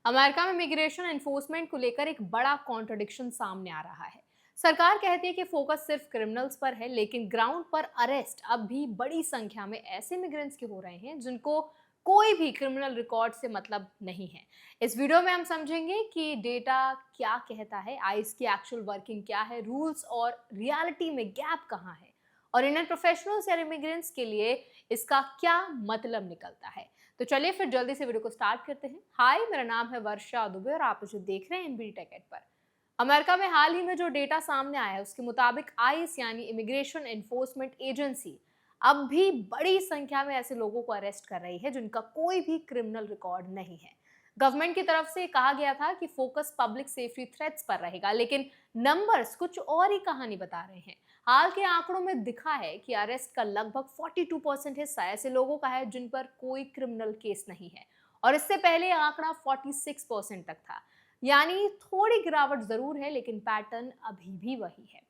America में immigration enforcement को लेकर एक बड़ा कॉन्ट्रडिक्शन सामने आ रहा है। सरकार कहती है कि फोकस सिर्फ क्रिमिनल्स पर है, लेकिन ग्राउंड पर अरेस्ट अब भी बड़ी संख्या में ऐसे इमिग्रेंट्स के हो रहे हैं जिनको कोई भी क्रिमिनल रिकॉर्ड से मतलब नहीं है। इस वीडियो में हम समझेंगे कि डेटा क्या कहता है, आईस की एक्चुअल वर्किंग क्या है, रूल्स और रियलिटी में गैप कहाँ है, और इंडियन प्रोफेशनल्स या इमिग्रेंट्स के लिए इसका क्या मतलब निकलता है। तो चलिए फिर जल्दी से वीडियो को स्टार्ट करते हैं। हाय, मेरा नाम है वर्षा दुबे और आप मुझे देख रहे हैं एनबीडी टेक एड पर। अमेरिका में हाल ही में जो डेटा सामने आया है उसके मुताबिक आईस यानी इमिग्रेशन एनफोर्समेंट एजेंसी अब भी बड़ी संख्या में ऐसे लोगों को अरेस्ट कर रही है जिनका कोई भी क्रिमिनल रिकॉर्ड नहीं है। गवर्नमेंट की तरफ से कहा गया था कि फोकस पब्लिक सेफ्टी थ्रेट्स पर रहेगा, लेकिन नंबर्स कुछ और ही कहानी बता रहे हैं। हाल के आंकड़ों में दिखा है कि अरेस्ट का लगभग 42% हिस्सा ऐसे लोगों का है जिन पर कोई क्रिमिनल केस नहीं है, और इससे पहले आंकड़ा 46% तक था। यानी थोड़ी गिरावट जरूर है, लेकिन पैटर्न अभी भी वही है।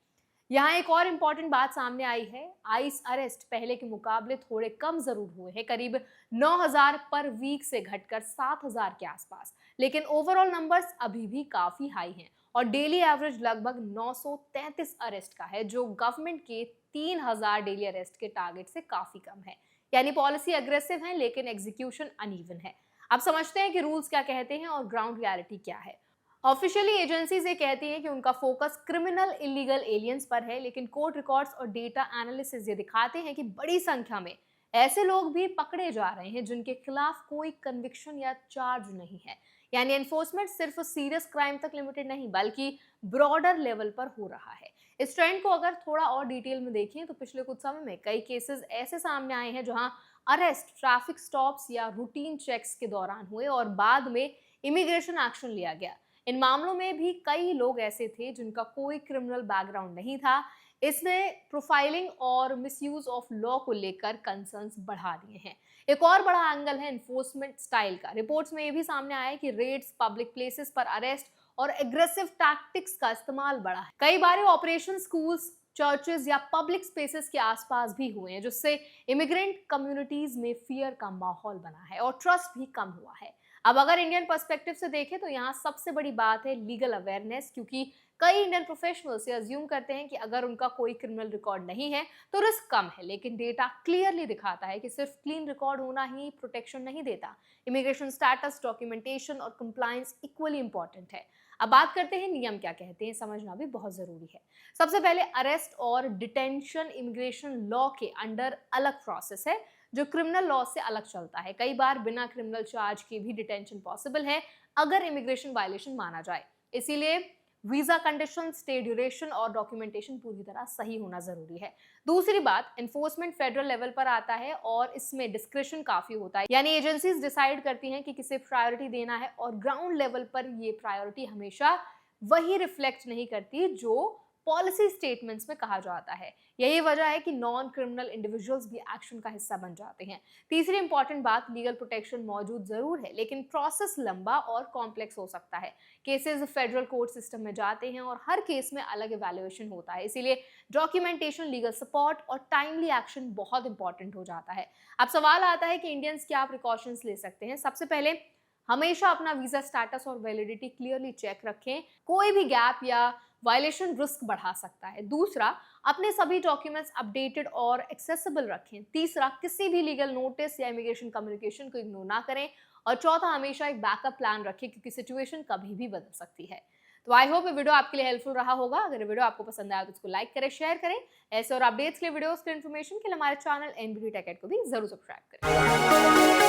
यहाँ एक और इम्पॉर्टेंट बात सामने आई है। आइस अरेस्ट पहले के मुकाबले थोड़े कम जरूर हुए हैं, करीब 9,000 पर वीक से घटकर 7,000 के आसपास, लेकिन ओवरऑल नंबर्स अभी भी काफी हाई हैं और डेली एवरेज लगभग 933 अरेस्ट का है, जो गवर्नमेंट के 3,000 डेली अरेस्ट के टारगेट से काफी कम है। यानी पॉलिसी अग्रेसिव है, लेकिन एग्जीक्यूशन अनइवन है। अब समझते हैं कि रूल्स क्या कहते हैं और ग्राउंड रियलिटी क्या है। ऑफिशियली एजेंसीज ये कहती हैं कि उनका फोकस क्रिमिनल इलीगल एलियंस पर है, लेकिन कोर्ट रिकॉर्ड्स और डेटा एनालिसिस ये दिखाते हैं कि बड़ी संख्या में ऐसे लोग भी पकड़े जा रहे हैं जिनके खिलाफ कोई कन्विक्शन या चार्ज नहीं है। यानी एनफोर्समेंट सिर्फ सीरियस क्राइम तक लिमिटेड नहीं, बल्कि ब्रॉडर लेवल पर हो रहा है। इस ट्रेंड को अगर थोड़ा और डिटेल में देखें तो पिछले कुछ समय में कई केसेस ऐसे सामने आए हैं जहां अरेस्ट ट्रैफिक स्टॉप्स या रूटीन चेक्स के दौरान हुए और बाद में इमिग्रेशन एक्शन लिया गया। इन मामलों में भी कई लोग ऐसे थे जिनका कोई क्रिमिनल बैकग्राउंड नहीं था। इसने प्रोफाइलिंग और मिसयूज ऑफ लॉ को लेकर कंसर्न्स बढ़ा दिए हैं। एक और बड़ा एंगल है एनफोर्समेंट स्टाइल का। रिपोर्ट्स में ये भी सामने आया है कि रेड्स, पब्लिक प्लेसेस पर अरेस्ट और एग्रेसिव टैक्टिक्स का इस्तेमाल बढ़ा है। कई बार ऑपरेशन स्कूल्स, चर्चेस या पब्लिक स्पेसेस के आसपास भी हुए हैं, जिससे इमिग्रेंट कम्युनिटीज में फियर का माहौल बना है और ट्रस्ट भी कम हुआ है। अब अगर इंडियन पर्सपेक्टिव से देखें तो यहाँ सबसे बड़ी बात है लीगल अवेयरनेस, क्योंकि कई इंडियन प्रोफेशनल्स ये अज्यूम करते हैं कि अगर उनका कोई क्रिमिनल रिकॉर्ड नहीं है तो रिस्क कम है, लेकिन डेटा क्लियरली दिखाता है कि सिर्फ क्लीन रिकॉर्ड होना ही प्रोटेक्शन नहीं देता। इमिग्रेशन स्टेटस, डॉक्यूमेंटेशन और कंप्लायंस इक्वली इंपॉर्टेंट है। अब बात करते हैं नियम क्या कहते हैं, समझना भी बहुत जरूरी है। सबसे पहले अरेस्ट और डिटेंशन इमिग्रेशन लॉ के अंडर अलग प्रोसेस है जो क्रिमिनल लॉ से अलग चलता है। कई बार बिना क्रिमिनल चार्ज के भी डिटेंशन पॉसिबल है अगर इमिग्रेशन वायलेशन माना जाए। इसीलिए वीजा कंडीशन, स्टे ड्यूरेशन और डॉक्यूमेंटेशन पूरी तरह सही होना जरूरी है। दूसरी बात, एनफोर्समेंट फेडरल लेवल पर आता है और इसमें डिस्क्रिप्शन काफी होता है। यानी एजेंसीज डिसाइड करती हैं कि किसे प्रायोरिटी देना है, और ग्राउंड लेवल पर ये प्रायोरिटी हमेशा वही रिफ्लेक्ट नहीं करती जो पॉलिसी स्टेटमेंट्स में कहा जाता है। यही वजह है कि नॉन क्रिमिनल इंडिविजुअल्स भी एक्शन का हिस्सा बन जाते हैं। तीसरी इंपॉर्टेंट बात, लीगल प्रोटेक्शन मौजूद जरूर है, लेकिन प्रोसेस लंबा और कॉम्प्लेक्स हो सकता है। केसेस फेडरल कोर्ट सिस्टम में जाते हैं और हर केस में अलग इवैल्यूएशन होता है। इसीलिए डॉक्यूमेंटेशन, लीगल सपोर्ट और टाइमली एक्शन बहुत इंपॉर्टेंट हो जाता है। अब सवाल आता है कि इंडियंस क्या प्रिकॉशंस ले सकते हैं। सबसे पहले, हमेशा अपना वीजा स्टेटस और वैलिडिटी क्लियरली चेक रखें। कोई भी गैप या वायलेशन रिस्क बढ़ा सकता है। दूसरा, अपने सभी डॉक्यूमेंट्स अपडेटेड और एक्सेसिबल रखें। तीसरा, किसी भी लीगल नोटिस या इमिग्रेशन कम्युनिकेशन को इग्नोर ना करें। और चौथा, हमेशा एक बैकअप प्लान रखें क्योंकि सिचुएशन कभी भी बदल सकती है। तो आई होप ये वीडियो आपके लिए हेल्पफुल रहा होगा। अगर ये वीडियो आपको पसंद आया तो इसको लाइक करें, शेयर करें। ऐसे और अपडेट्स के लिए, वीडियोस के इन्फॉर्मेशन के लिए हमारे चैनल एनबीडी टेक एड को भी जरूर सब्सक्राइब करें।